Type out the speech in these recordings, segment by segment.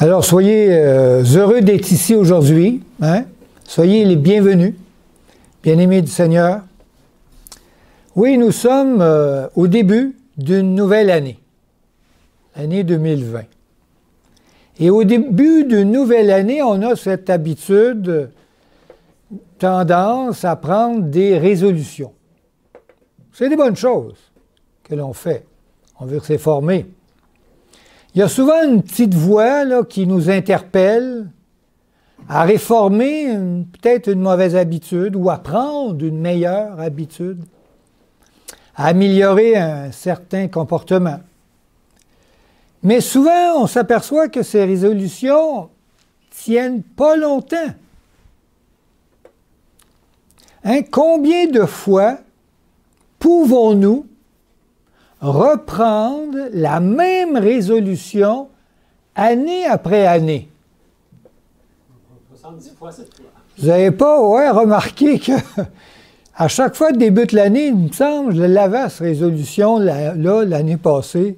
Alors, soyez heureux d'être ici aujourd'hui. Hein? Soyez les bienvenus, bien-aimés du Seigneur. Oui, nous sommes au début d'une nouvelle année, l'année 2020. Et au début d'une nouvelle année, on a cette habitude, tendance à prendre des résolutions. C'est des bonnes choses que l'on fait. On veut se former. Il y a souvent une petite voix là, qui nous interpelle à réformer peut-être une mauvaise habitude ou à prendre une meilleure habitude, à améliorer un certain comportement. Mais souvent, on s'aperçoit que ces résolutions tiennent pas longtemps. Hein? Combien de fois pouvons-nous reprendre la même résolution année après année? 70 fois cette fois. Vous n'avez pas remarqué que à chaque fois que débute l'année, il me semble, je l'avais cette résolution là, l'année passée,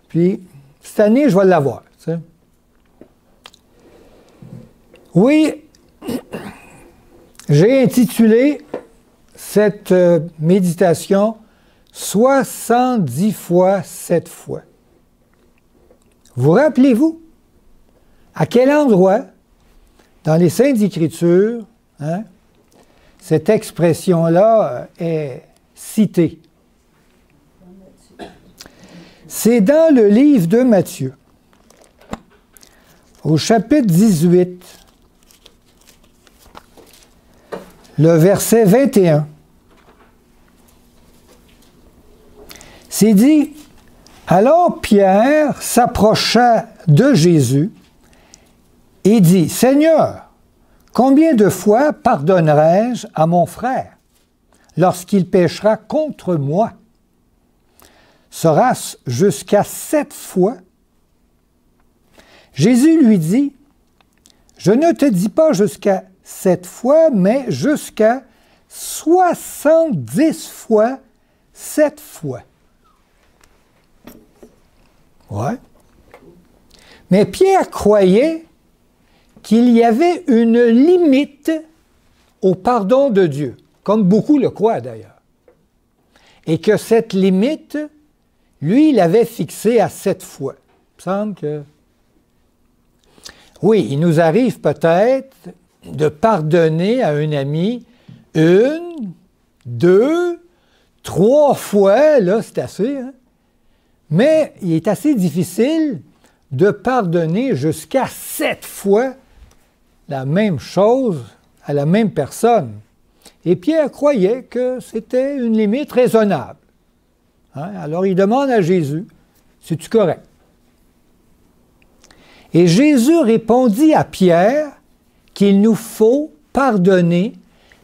puis cette année, je vais l'avoir. Tu sais. Oui, j'ai intitulé cette méditation 70 fois 7 fois. Vous rappelez-vous à quel endroit dans les Saintes Écritures cette expression-là est citée? C'est dans le livre de Matthieu, au chapitre 18, le verset 21. C'est dit, « Alors Pierre s'approcha de Jésus et dit, « Seigneur, combien de fois pardonnerai-je à mon frère lorsqu'il péchera contre moi? Sera-ce jusqu'à 7 fois? » Jésus lui dit, « Je ne te dis pas jusqu'à 7 fois, mais jusqu'à 70 fois 7 fois. » Ouais. Mais Pierre croyait qu'il y avait une limite au pardon de Dieu, comme beaucoup le croient d'ailleurs. Et que cette limite, lui, il avait fixée à 7 fois. Il me semble que... Oui, il nous arrive peut-être de pardonner à un ami 1, 2, 3 fois, là, c'est assez, hein? Mais il est assez difficile de pardonner jusqu'à 7 fois la même chose à la même personne. Et Pierre croyait que c'était une limite raisonnable. Hein? Alors il demande à Jésus, « C'est-tu correct? » Et Jésus répondit à Pierre qu'il nous faut pardonner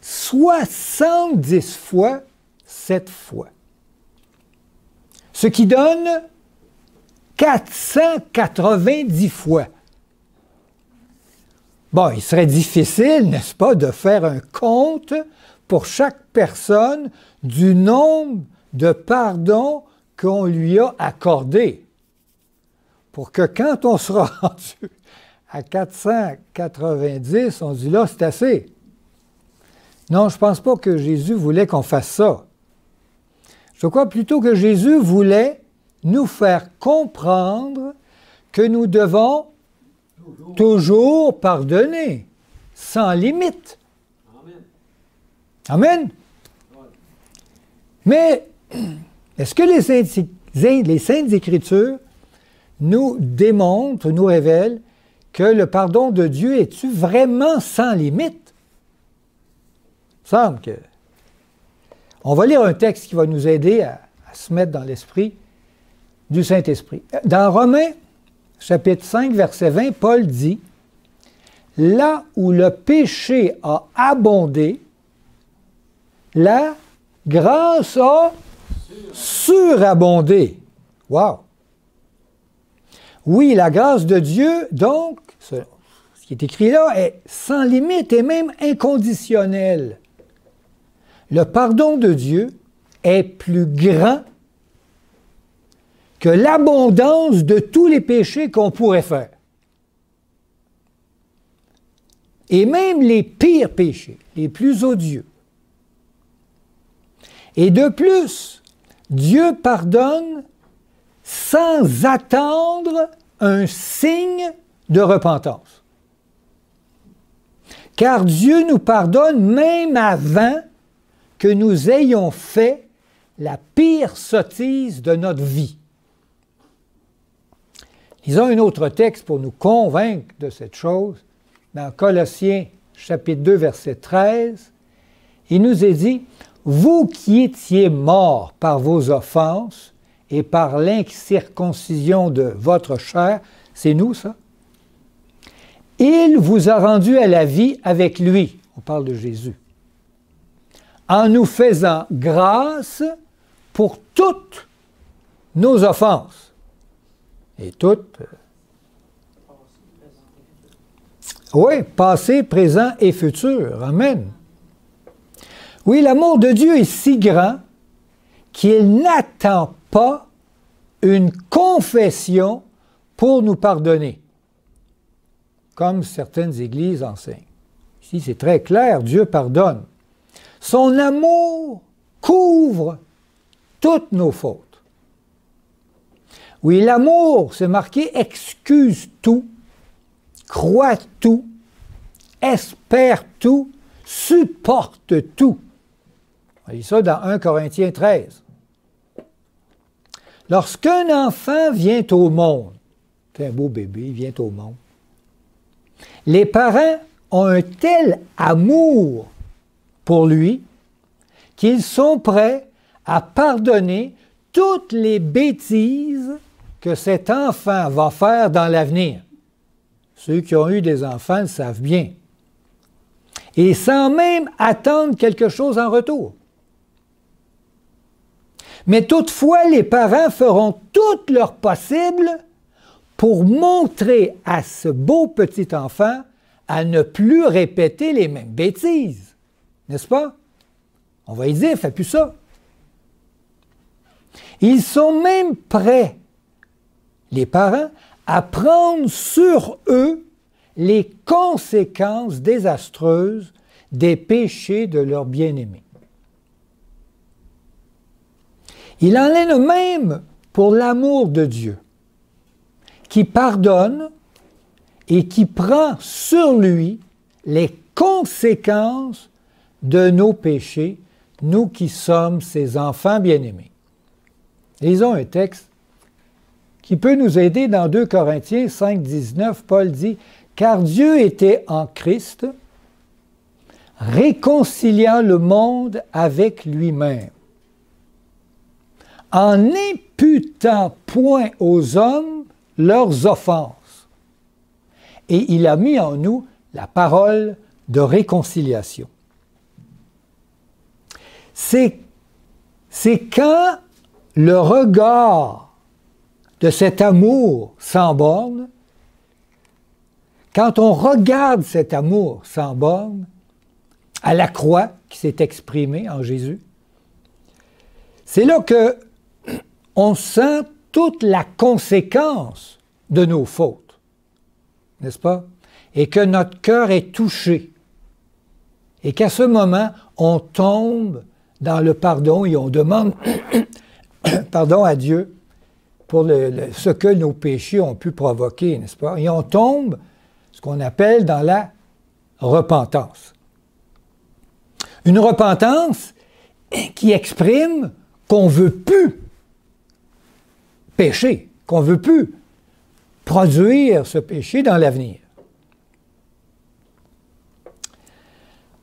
70 fois 7 fois. Ce qui donne 490 fois. Bon, il serait difficile, n'est-ce pas, de faire un compte pour chaque personne du nombre de pardons qu'on lui a accordé. Pour que quand on sera rendu à 490, on dit là, c'est assez. Non, je ne pense pas que Jésus voulait qu'on fasse ça. Je crois plutôt que Jésus voulait nous faire comprendre que nous devons toujours pardonner, sans limite. Amen. Amen. Mais est-ce que les Saintes Écritures nous démontrent, nous révèlent que le pardon de Dieu est-tu vraiment sans limite? Il me semble que... On va lire un texte qui va nous aider à se mettre dans l'esprit du Saint-Esprit. Dans Romains, chapitre 5, verset 20, Paul dit, « Là où le péché a abondé, la grâce a surabondé. » Wow! Oui, la grâce de Dieu, donc, ce qui est écrit là, est sans limite et même inconditionnelle. Le pardon de Dieu est plus grand que l'abondance de tous les péchés qu'on pourrait faire. et même les pires péchés, les plus odieux. Et de plus, Dieu pardonne sans attendre un signe de repentance. Car Dieu nous pardonne même avant que nous ayons fait la pire sottise de notre vie. Lisons un autre texte pour nous convaincre de cette chose. Dans Colossiens, chapitre 2, verset 13, il nous est dit « Vous qui étiez morts par vos offenses et par l'incirconcision de votre chair, » c'est nous ça, « il vous a rendus à la vie avec lui. » On parle de Jésus. « En nous faisant grâce pour toutes nos offenses. » Et toutes... Oui, passé, présent et futur. Amen. Oui, l'amour de Dieu est si grand qu'il n'attend pas une confession pour nous pardonner, comme certaines églises enseignent. Ici, c'est très clair, Dieu pardonne. Son amour couvre toutes nos fautes. Oui, l'amour, c'est marqué, excuse tout, croit tout, espère tout, supporte tout. On lit ça dans 1 Corinthiens 13. Lorsqu'un enfant vient au monde, c'est un beau bébé, il vient au monde, les parents ont un tel amour pour lui qu'ils sont prêts à pardonner toutes les bêtises que cet enfant va faire dans l'avenir. Ceux qui ont eu des enfants le savent bien. Et sans même attendre quelque chose en retour. Mais toutefois, les parents feront tout leur possible pour montrer à ce beau petit enfant à ne plus répéter les mêmes bêtises. N'est-ce pas? On va y dire, fais plus ça. Ils sont même prêts, les parents, à prendre sur eux les conséquences désastreuses des péchés de leur bien-aimé. Il en est de même pour l'amour de Dieu, qui pardonne et qui prend sur lui les conséquences de nos péchés, nous qui sommes ses enfants bien-aimés. Lisons un texte qui peut nous aider dans 2 Corinthiens 5, 19. Paul dit « Car Dieu était en Christ, réconciliant le monde avec lui-même, en n'imputant point aux hommes leurs offenses. Et il a mis en nous la parole de réconciliation. » C'est quand le regard de cet amour sans borne, quand on regarde cet amour sans borne à la croix qui s'est exprimée en Jésus, c'est là que on sent toute la conséquence de nos fautes, n'est-ce pas? Et que notre cœur est touché. Et qu'à ce moment, on tombe dans le pardon et on demande pardon à Dieu pour ce que nos péchés ont pu provoquer, n'est-ce pas? Et on tombe, ce qu'on appelle dans la repentance. Une repentance qui exprime qu'on ne veut plus pécher, qu'on ne veut plus produire ce péché dans l'avenir.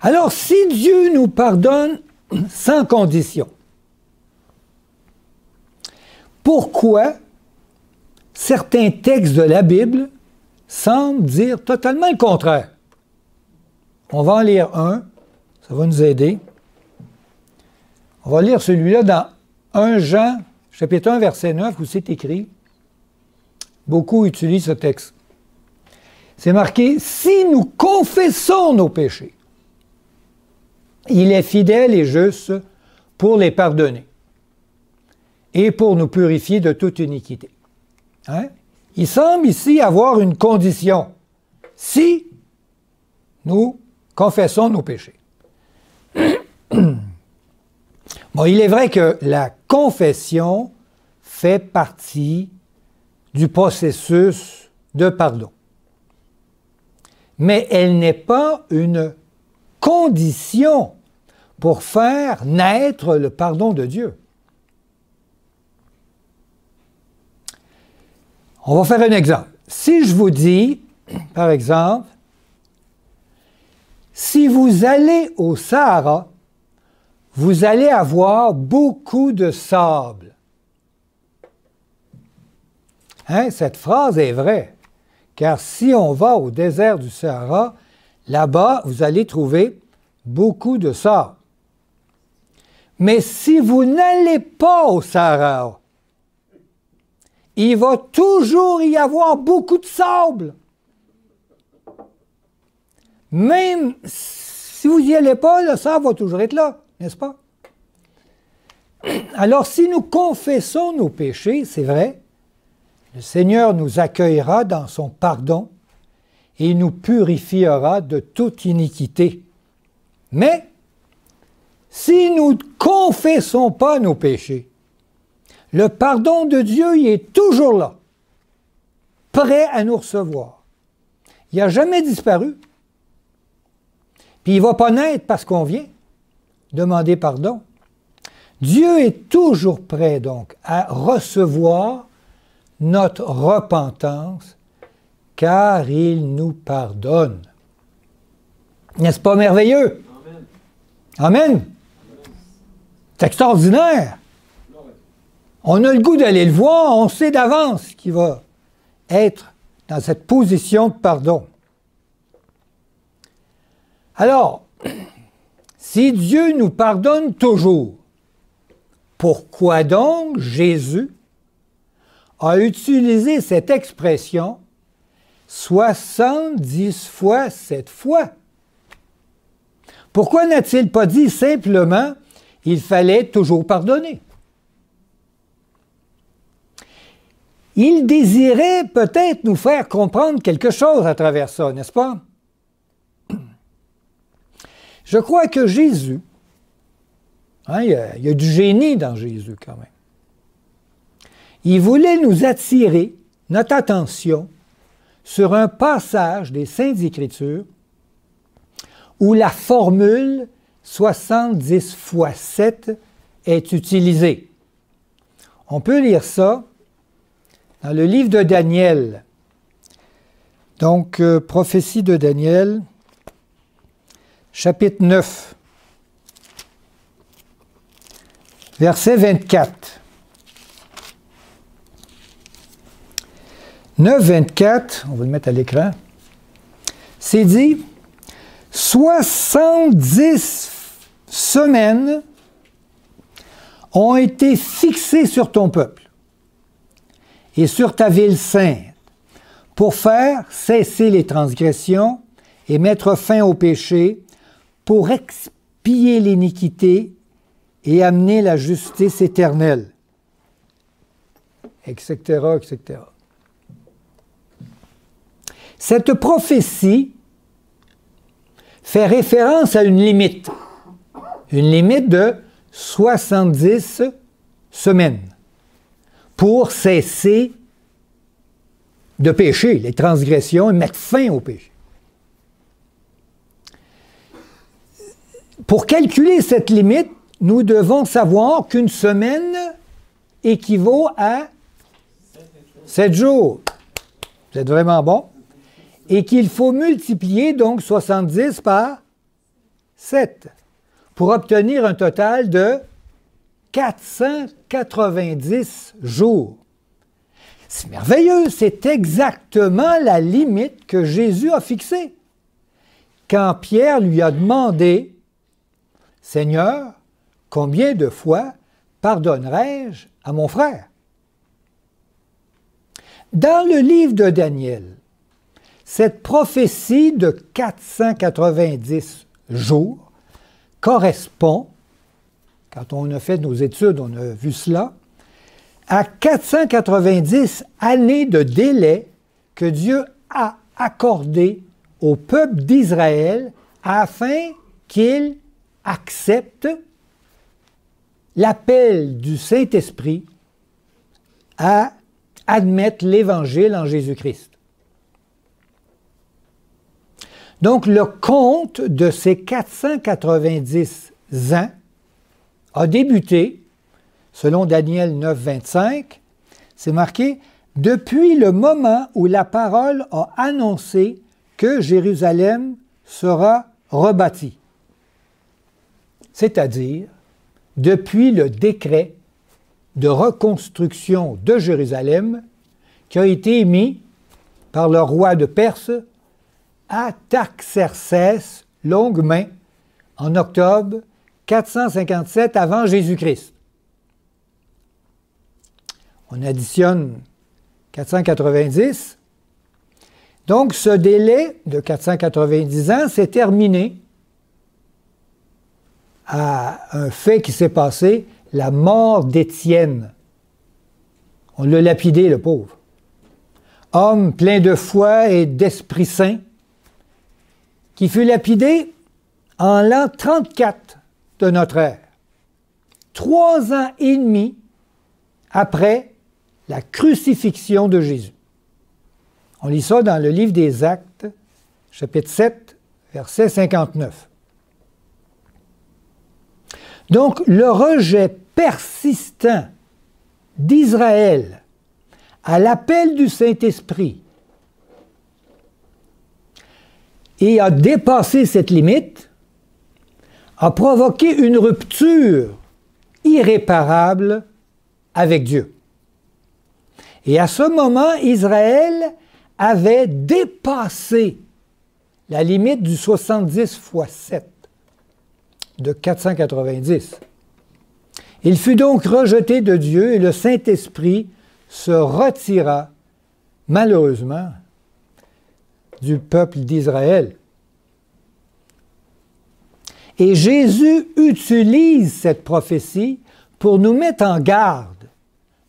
Alors, si Dieu nous pardonne sans condition, pourquoi certains textes de la Bible semblent dire totalement le contraire? On va en lire un, ça va nous aider. On va lire celui-là dans 1 Jean, chapitre 1, verset 9, où c'est écrit. Beaucoup utilisent ce texte. C'est marqué « Si nous confessons nos péchés, il est fidèle et juste pour les pardonner et pour nous purifier de toute iniquité. » Hein? Il semble ici avoir une condition. Si nous confessons nos péchés. Bon, il est vrai que la confession fait partie du processus de pardon. Mais elle n'est pas une condition pour faire naître le pardon de Dieu. On va faire un exemple. Si je vous dis, par exemple, si vous allez au Sahara, vous allez avoir beaucoup de sable. Hein? Cette phrase est vraie, car si on va au désert du Sahara, là-bas, vous allez trouver beaucoup de sable. Mais si vous n'allez pas au Sahara, il va toujours y avoir beaucoup de sable. Même si vous n'y allez pas, le sable va toujours être là, n'est-ce pas? Alors, si nous confessons nos péchés, c'est vrai, le Seigneur nous accueillera dans son pardon et nous purifiera de toute iniquité. Mais, si nous ne confessons pas nos péchés, le pardon de Dieu, il est toujours là, prêt à nous recevoir. Il n'a jamais disparu. Puis il ne va pas naître parce qu'on vient demander pardon. Dieu est toujours prêt, donc, à recevoir notre repentance, car il nous pardonne. N'est-ce pas merveilleux? Amen. Amen. C'est extraordinaire. On a le goût d'aller le voir, on sait d'avance qu'il va être dans cette position de pardon. Alors, si Dieu nous pardonne toujours, pourquoi donc Jésus a utilisé cette expression 70 fois 7 fois? Pourquoi n'a-t-il pas dit simplement « il fallait toujours pardonner » ? Il désirait peut-être nous faire comprendre quelque chose à travers ça, n'est-ce pas? Je crois que Jésus, hein, il y a du génie dans Jésus quand même, il voulait nous attirer notre attention sur un passage des Saintes Écritures où la formule 70 fois 7 est utilisée. On peut lire ça dans le livre de Daniel. Donc, prophétie de Daniel, chapitre 9, verset 24. 9, 24, on va le mettre à l'écran. C'est dit, 70 semaines ont été fixées sur ton peuple et sur ta ville sainte, pour faire cesser les transgressions et mettre fin au péché, pour expier l'iniquité et amener la justice éternelle, etc., etc. Cette prophétie fait référence à une limite de 70 semaines, pour cesser de pécher, les transgressions, et mettre fin au péché. Pour calculer cette limite, nous devons savoir qu'une semaine équivaut à 7 jours. Vous êtes vraiment bon. Et qu'il faut multiplier donc 70 par 7 pour obtenir un total de 490 jours. C'est merveilleux, c'est exactement la limite que Jésus a fixée. Quand Pierre lui a demandé « Seigneur, combien de fois pardonnerai-je à mon frère? » Dans le livre de Daniel, cette prophétie de 490 jours correspond, quand on a fait nos études, on a vu cela, à 490 années de délai que Dieu a accordé au peuple d'Israël afin qu'il accepte l'appel du Saint-Esprit à admettre l'Évangile en Jésus-Christ. Donc, le compte de ces 490 ans a débuté, selon Daniel 9, 25, c'est marqué « Depuis le moment où la parole a annoncé que Jérusalem sera rebâtie », c'est-à-dire depuis le décret de reconstruction de Jérusalem qui a été émis par le roi de Perse Artaxerxès Longue-Main en octobre 457 avant Jésus-Christ. On additionne 490. Donc, ce délai de 490 ans s'est terminé à un fait qui s'est passé, la mort d'Étienne. On l'a lapidé, le pauvre. Homme plein de foi et d'Esprit Saint, qui fut lapidé en l'an 34 de notre ère, 3 ans et demi après la crucifixion de Jésus. On lit ça dans le livre des Actes, chapitre 7, verset 59. Donc, le rejet persistant d'Israël à l'appel du Saint-Esprit et a dépassé cette limite, a provoqué une rupture irréparable avec Dieu. Et à ce moment, Israël avait dépassé la limite du 70 fois 7 de 490. Il fut donc rejeté de Dieu et le Saint-Esprit se retira, malheureusement, du peuple d'Israël. Et Jésus utilise cette prophétie pour nous mettre en garde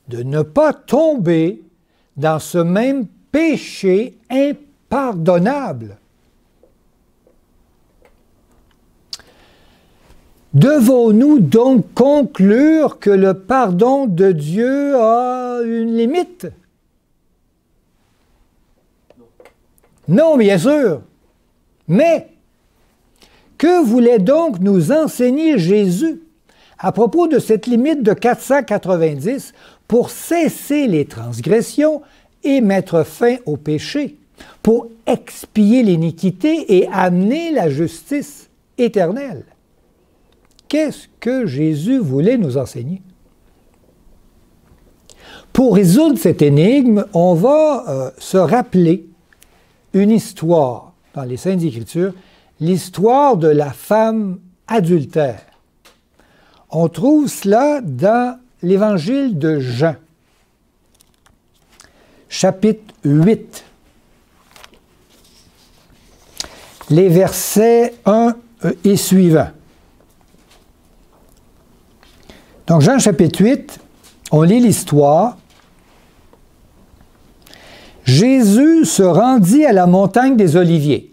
de ne pas tomber dans ce même péché impardonnable. Devons-nous donc conclure que le pardon de Dieu a une limite? Non, bien sûr. Mais, que voulait donc nous enseigner Jésus à propos de cette limite de 490 pour cesser les transgressions et mettre fin au péché, pour expier l'iniquité et amener la justice éternelle? Qu'est-ce que Jésus voulait nous enseigner? Pour résoudre cette énigme, on va se rappeler une histoire dans les Saintes Écritures, l'histoire de la femme adultère. On trouve cela dans l'Évangile de Jean, chapitre 8, les versets 1 et suivants. Donc, Jean chapitre 8, on lit l'histoire. Jésus se rendit à la montagne des Oliviers.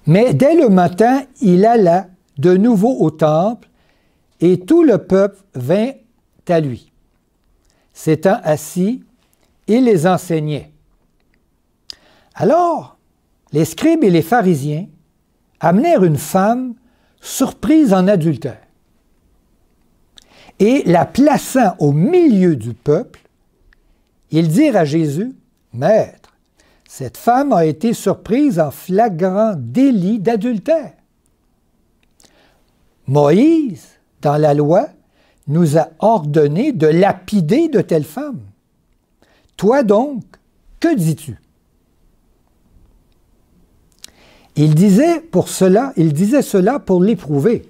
Mais dès le matin, il alla de nouveau au temple, et tout le peuple vint à lui. S'étant assis, il les enseignait. Alors, les scribes et les pharisiens amenèrent une femme surprise en adultère. Et la plaçant au milieu du peuple, ils dirent à Jésus, « Maître, cette femme a été surprise en flagrant délit d'adultère. Moïse, dans la loi, nous a ordonné de lapider de telles femmes. Toi donc, que dis-tu? » Il disait cela pour l'éprouver,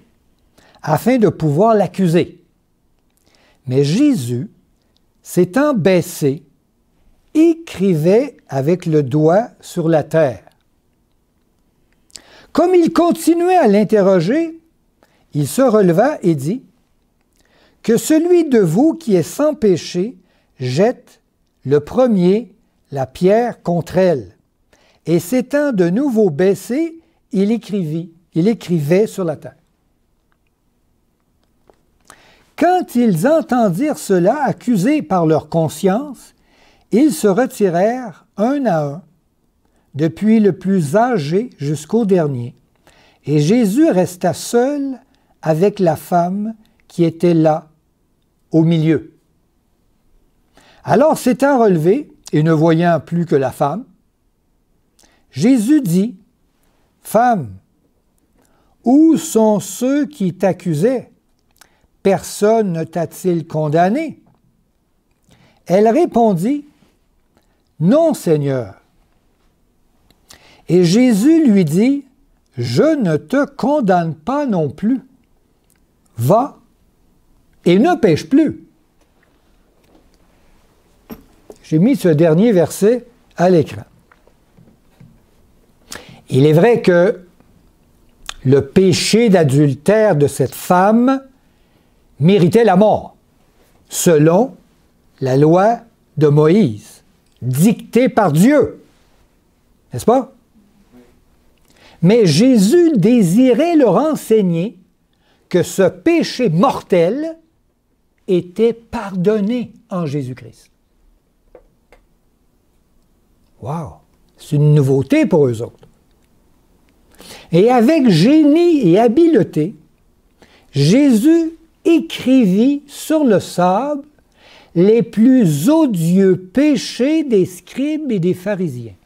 afin de pouvoir l'accuser. Mais Jésus, s'étant baissé, écrivait avec le doigt sur la terre. Comme il continuait à l'interroger, il se releva et dit, « Que celui de vous qui est sans péché jette le premier la pierre contre elle. » et s'étant de nouveau baissé, il écrivait sur la terre. Quand ils entendirent cela, accusés par leur conscience, ils se retirèrent un à un, depuis le plus âgé jusqu'au dernier. Et Jésus resta seul avec la femme qui était là, au milieu. Alors, s'étant relevé, et ne voyant plus que la femme, Jésus dit, « Femme, où sont ceux qui t'accusaient? Personne ne t'a-t-il condamné? » Elle répondit, « Non, Seigneur. » Et Jésus lui dit, « Je ne te condamne pas non plus. Va et ne pêche plus. » J'ai mis ce dernier verset à l'écran. Il est vrai que le péché d'adultère de cette femme méritait la mort, selon la loi de Moïse, dictée par Dieu. N'est-ce pas? Mais Jésus désirait leur enseigner que ce péché mortel était pardonné en Jésus-Christ. Wow! C'est une nouveauté pour eux autres. Et avec génie et habileté, Jésus écrivit sur le sable les plus odieux péchés des scribes et des pharisiens,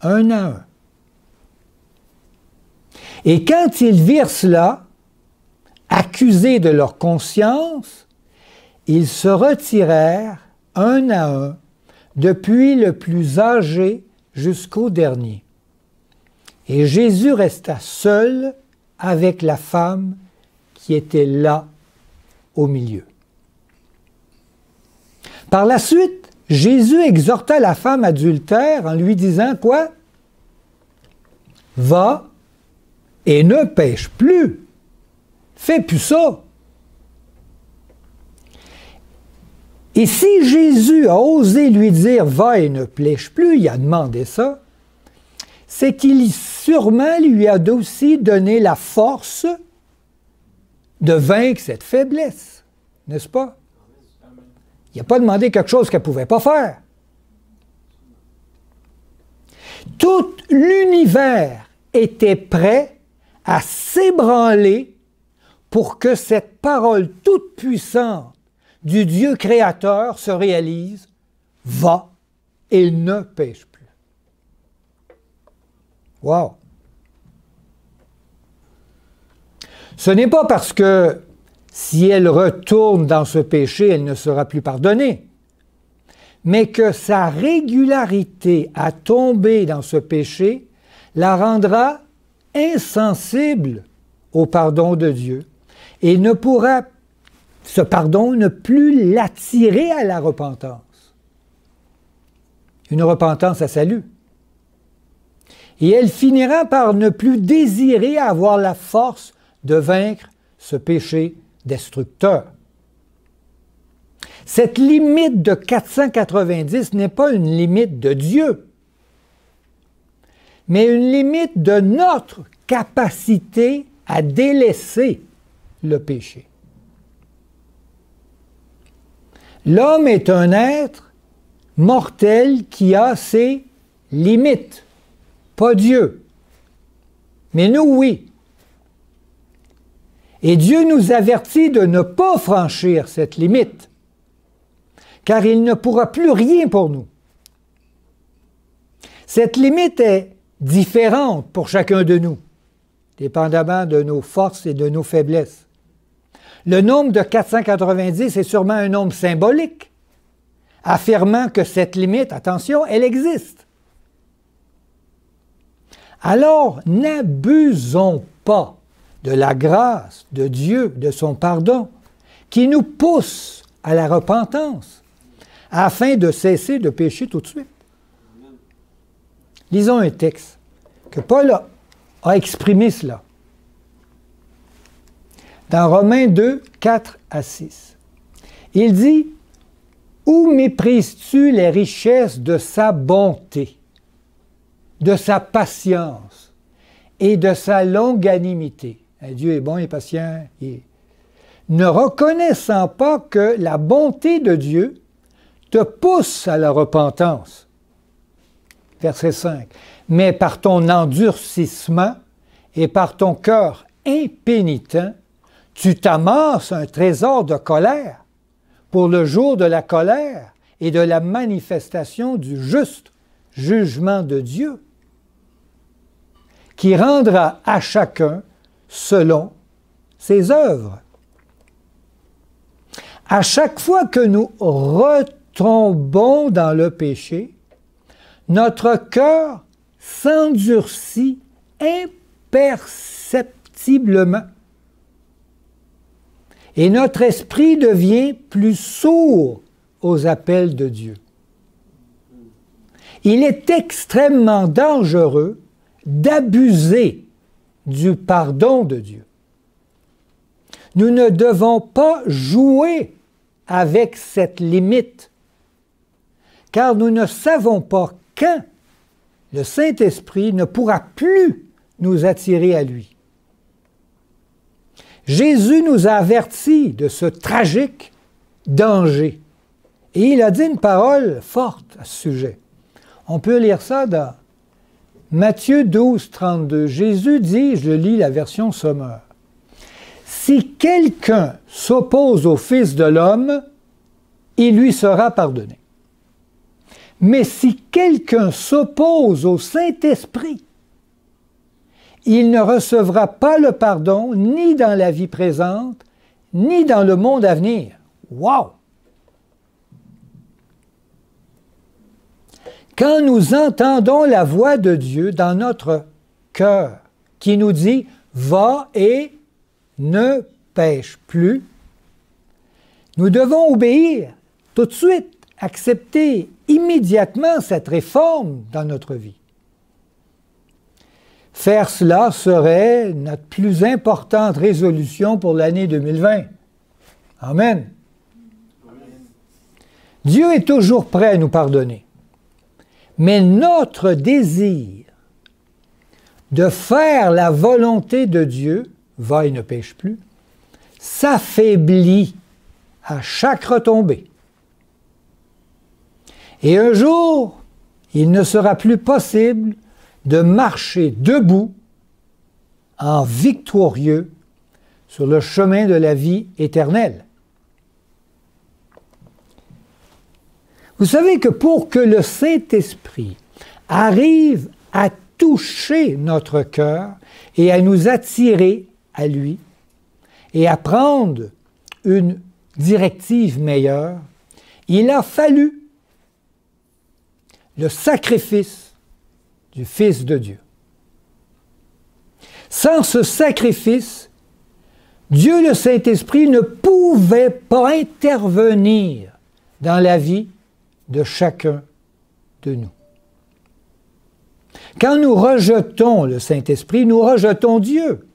un à un. Et quand ils virent cela, accusés de leur conscience, ils se retirèrent un à un, depuis le plus âgé jusqu'au dernier. Et Jésus resta seul avec la femme qui était là au milieu. Par la suite, Jésus exhorta la femme adultère en lui disant quoi? « Va et ne pêche plus. Fais plus ça. » Et si Jésus a osé lui dire « Va et ne pêche plus », il a demandé ça, c'est qu'il sûrement lui a aussi donné la force de vaincre cette faiblesse, n'est-ce pas? Il n'a pas demandé quelque chose qu'elle ne pouvait pas faire. Tout l'univers était prêt à s'ébranler pour que cette parole toute puissante du Dieu créateur se réalise, va et ne pêche plus. Wow! Ce n'est pas parce que si elle retourne dans ce péché, elle ne sera plus pardonnée, mais que sa régularité à tomber dans ce péché la rendra insensible au pardon de Dieu et ne pourra ce pardon ne plus l'attirer à la repentance. Une repentance à salut. Et elle finira par ne plus désirer avoir la force de vaincre ce péché destructeur. Cette limite de 490 n'est pas une limite de Dieu, mais une limite de notre capacité à délaisser le péché. L'homme est un être mortel qui a ses limites, pas Dieu. Mais nous, oui. Et Dieu nous avertit de ne pas franchir cette limite, car il ne pourra plus rien pour nous. Cette limite est différente pour chacun de nous, dépendamment de nos forces et de nos faiblesses. Le nombre de 490 est sûrement un nombre symbolique, affirmant que cette limite, attention, elle existe. Alors, n'abusons pas de la grâce de Dieu, de son pardon, qui nous pousse à la repentance, afin de cesser de pécher tout de suite. Lisons un texte que Paul a exprimé cela. Dans Romains 2, 4 à 6. Il dit « Où méprises-tu les richesses de sa bonté? de sa patience et de sa longanimité. Dieu est bon et patient. Ne reconnaissant pas que la bonté de Dieu te pousse à la repentance. Verset 5. Mais par ton endurcissement et par ton cœur impénitent, tu t'amasses un trésor de colère pour le jour de la colère et de la manifestation du juste jugement de Dieu, qui rendra à chacun selon ses œuvres. À chaque fois que nous retombons dans le péché, notre cœur s'endurcit imperceptiblement et notre esprit devient plus sourd aux appels de Dieu. Il est extrêmement dangereux d'abuser du pardon de Dieu. Nous ne devons pas jouer avec cette limite, car nous ne savons pas quand le Saint-Esprit ne pourra plus nous attirer à lui. Jésus nous a avertis de ce tragique danger, et il a dit une parole forte à ce sujet. On peut lire ça dans Matthieu 12, 32. Jésus dit, je lis la version Sommeur, « Si quelqu'un s'oppose au Fils de l'homme, il lui sera pardonné. Mais si quelqu'un s'oppose au Saint-Esprit, il ne recevra pas le pardon ni dans la vie présente, ni dans le monde à venir. » Wow! Quand nous entendons la voix de Dieu dans notre cœur, qui nous dit « Va et ne pêche plus », nous devons obéir tout de suite, accepter immédiatement cette réforme dans notre vie. Faire cela serait notre plus importante résolution pour l'année 2020. Amen. Dieu est toujours prêt à nous pardonner. Mais notre désir de faire la volonté de Dieu, va et ne pêche plus, s'affaiblit à chaque retombée. Et un jour, il ne sera plus possible de marcher debout en victorieux sur le chemin de la vie éternelle. Vous savez que pour que le Saint-Esprit arrive à toucher notre cœur et à nous attirer à lui et à prendre une directive meilleure, il a fallu le sacrifice du Fils de Dieu. Sans ce sacrifice, Dieu le Saint-Esprit ne pouvait pas intervenir dans la vie de chacun de nous. Quand nous rejetons le Saint-Esprit, nous rejetons Dieu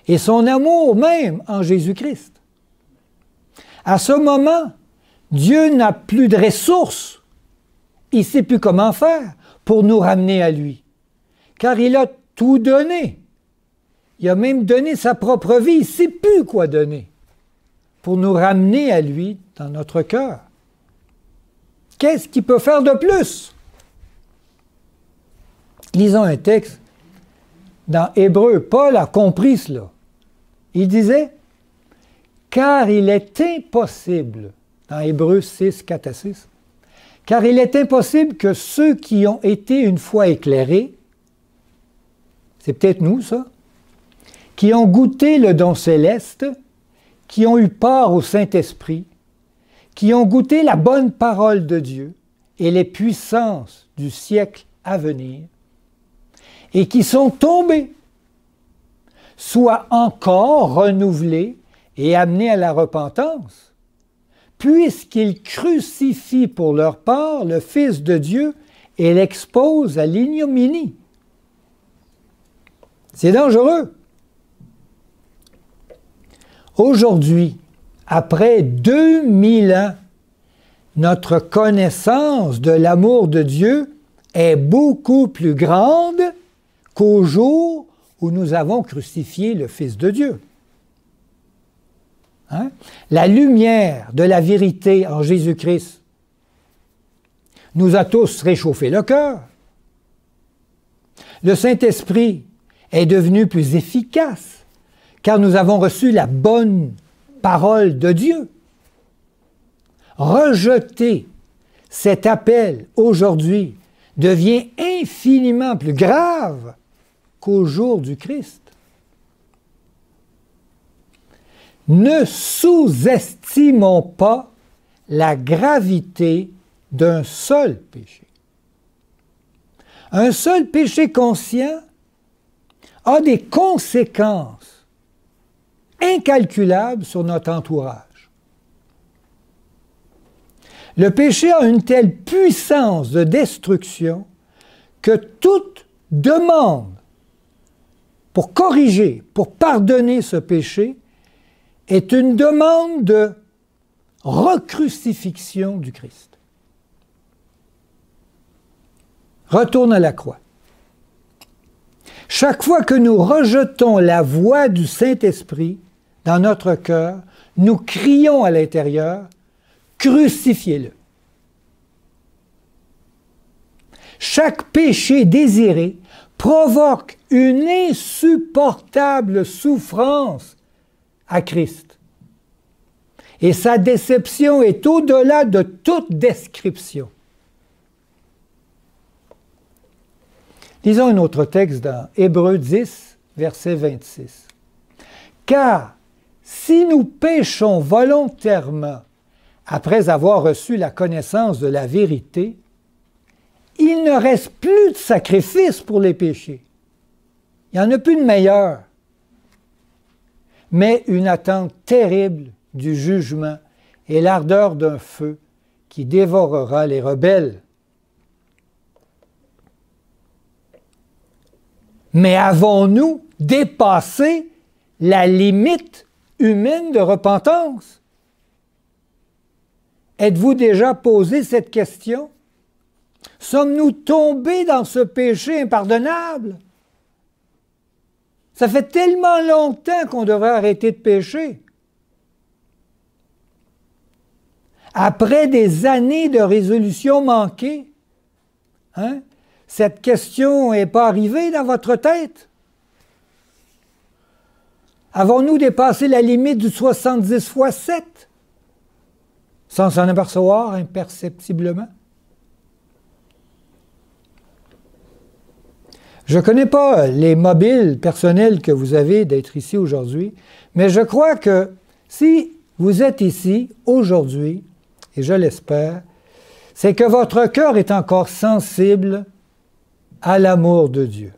et son amour même en Jésus-Christ. À ce moment, Dieu n'a plus de ressources. Il ne sait plus comment faire pour nous ramener à lui, car il a tout donné. Il a même donné sa propre vie. Il ne sait plus quoi donner pour nous ramener à lui dans notre cœur. Qu'est-ce qu'il peut faire de plus? Lisons un texte dans Hébreux. Paul a compris cela. Il disait, « Car il est impossible, dans Hébreux 6, 4 à 6, « Car il est impossible que ceux qui ont été une fois éclairés, c'est peut-être nous ça, qui ont goûté le don céleste, qui ont eu part au Saint-Esprit, qui ont goûté la bonne parole de Dieu et les puissances du siècle à venir, et qui sont tombés, soient encore renouvelés et amenés à la repentance, puisqu'ils crucifient pour leur part le Fils de Dieu et l'exposent à l'ignominie. » C'est dangereux. Aujourd'hui, après 2000 ans, notre connaissance de l'amour de Dieu est beaucoup plus grande qu'au jour où nous avons crucifié le Fils de Dieu. Hein? La lumière de la vérité en Jésus-Christ nous a tous réchauffé le cœur. Le Saint-Esprit est devenu plus efficace car nous avons reçu la bonne parole de Dieu. Rejeter cet appel aujourd'hui devient infiniment plus grave qu'au jour du Christ. Ne sous-estimons pas la gravité d'un seul péché. Un seul péché conscient a des conséquences incalculables sur notre entourage. Le péché a une telle puissance de destruction que toute demande pour corriger, pour pardonner ce péché, est une demande de recrucifixion du Christ. Retourne à la croix. Chaque fois que nous rejetons la voix du Saint-Esprit dans notre cœur, nous crions à l'intérieur, crucifiez-le. Chaque péché désiré provoque une insupportable souffrance à Christ. Et sa déception est au-delà de toute description. Lisons un autre texte dans Hébreux 10, verset 26. « Car si nous péchons volontairement après avoir reçu la connaissance de la vérité, il ne reste plus de sacrifice pour les péchés. Il n'y en a plus de meilleur. Mais une attente terrible du jugement et l'ardeur d'un feu qui dévorera les rebelles. Mais avons-nous dépassé la limite humaine de repentance? Êtes-vous déjà posé cette question? Sommes-nous tombés dans ce péché impardonnable? Ça fait tellement longtemps qu'on devrait arrêter de pécher. Après des années de résolutions manquées, hein, cette question n'est pas arrivée dans votre tête? Avons-nous dépassé la limite du 70 fois 7 sans s'en apercevoir imperceptiblement? Je ne connais pas les mobiles personnels que vous avez d'être ici aujourd'hui, mais je crois que si vous êtes ici aujourd'hui, et je l'espère, c'est que votre cœur est encore sensible à l'amour de Dieu.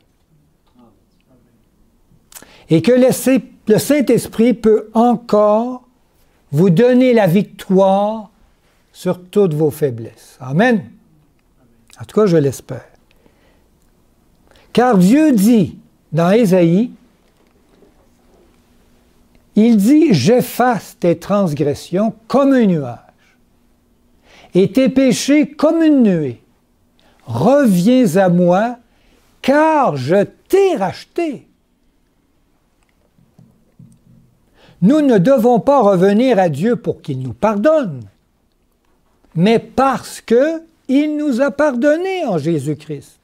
Et que le Saint-Esprit peut encore vous donner la victoire sur toutes vos faiblesses. Amen. En tout cas, je l'espère. Car Dieu dit dans Ésaïe, il dit « J'efface tes transgressions comme un nuage et tes péchés comme une nuée. Reviens à moi, car je t'ai racheté. » Nous ne devons pas revenir à Dieu pour qu'il nous pardonne, mais parce qu'il nous a pardonné en Jésus-Christ.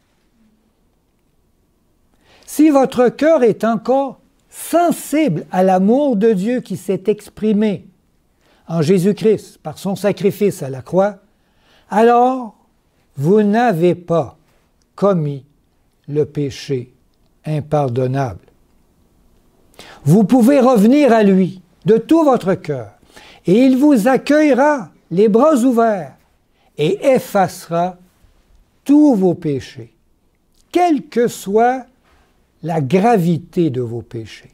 Si votre cœur est encore sensible à l'amour de Dieu qui s'est exprimé en Jésus-Christ par son sacrifice à la croix, alors vous n'avez pas commis le péché impardonnable. Vous pouvez revenir à lui de tout votre cœur et il vous accueillera les bras ouverts et effacera tous vos péchés, quelle que soit la gravité de vos péchés.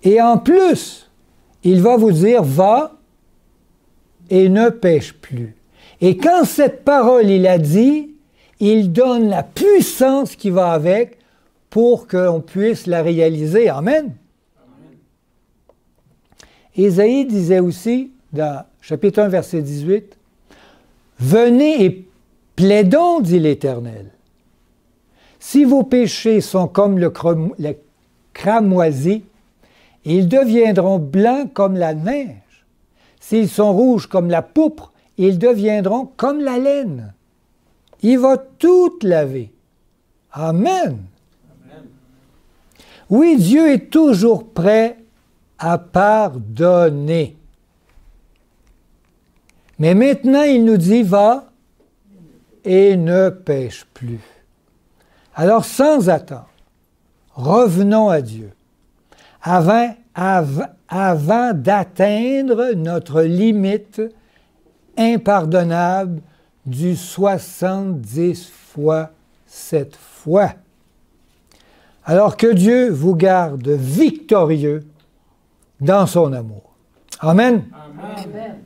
Et en plus, il va vous dire « va et ne pêche plus ». Et quand cette parole, il a dit, il donne la puissance qui va avec pour qu'on puisse la réaliser. Amen. Amen. Ésaïe disait aussi, dans chapitre 1, verset 18, « Venez et Plaidons, dit l'Éternel. Si vos péchés sont comme le cramoisi, ils deviendront blancs comme la neige. S'ils sont rouges comme la pourpre, ils deviendront comme la laine. Il va tout laver. Amen. Amen. Oui, Dieu est toujours prêt à pardonner. Mais maintenant, il nous dit, va et ne pêche plus. Alors, sans attendre, revenons à Dieu. Avant d'atteindre notre limite impardonnable du 70 fois 7 fois. Alors que Dieu vous garde victorieux dans son amour. Amen. Amen. Amen.